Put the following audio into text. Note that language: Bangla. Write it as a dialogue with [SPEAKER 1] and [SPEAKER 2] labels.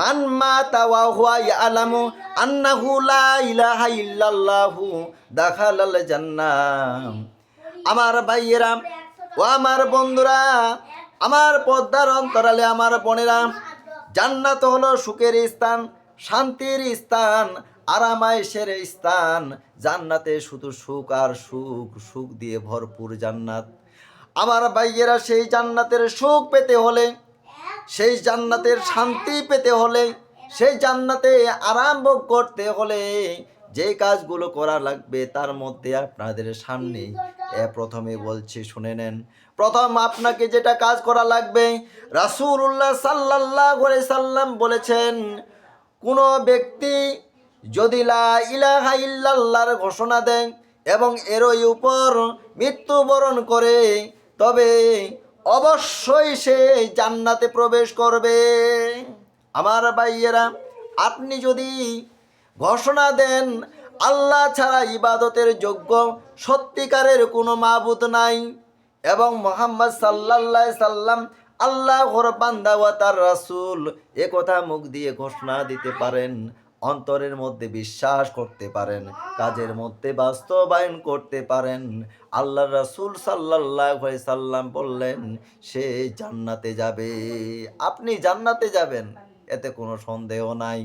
[SPEAKER 1] মান মাতা ওয়া হুয়া ইয়ালামু আন্নাহু লা ইলাহা ইল্লাল্লাহু দাখালাল জান্নাহ। আমার ভাইয়েরা ও আমার বন্ধুরা, আমার পর্দার অন্তরালে আমার বোনেরা, জান্নাত হলো সুখের স্থান, শান্তির স্থান, আরামায়েশের স্থান। জান্নাতে শুধু সুখ আর সুখ, সুখ দিয়ে ভরপুর জান্নাত। আমার ভাইয়েরা, সেই জান্নাতের সুখ পেতে হলে, সেই জান্নাতের শান্তি পেতে হলে, সেই জান্নাতে আরাম ভোগ করতে হলে যে কাজগুলো করা লাগবে তার মধ্যে আপনাদের সামনে প্রথমে বলছি, শুনে নেন। প্রথম আপনাকে যেটা কাজ করা লাগবে, রাসূলুল্লাহ সাল্লাল্লাহু আলাইহি সাল্লাম বলেছেন, কোনো ব্যক্তি যদি লা ইলাহা ইল্লাল্লাহর ঘোষণা দেয় এবং এরই উপর মৃত্যুবরণ করে, তবে অবশ্যই সে জান্নাতে প্রবেশ করবে। আমার ভাইয়েরা, আপনি যদি ঘোষণা দেন আল্লাহ ছাড়া ইবাদতের যোগ্য সত্যিকারের কোনো মাবুদ নাই এবং মুহাম্মদ সাল্লাল্লাহু আলাইহি সাল্লাম আল্লাহর বান্দা ওয়া তার রাসূল, এ কথা মুখ দিয়ে ঘোষণা দিতে পারেন, অন্তরের মধ্যে বিশ্বাস করতে পারেন, কাজের মধ্যে বাস্তবায়ন করতে পারেন, আল্লাহর রাসূল সাল্লাল্লাহু আলাইহি সাল্লাম বললেন সে জান্নাতে যাবে। আপনি জান্নাতে যাবেন, এতে কোনো সন্দেহ নাই।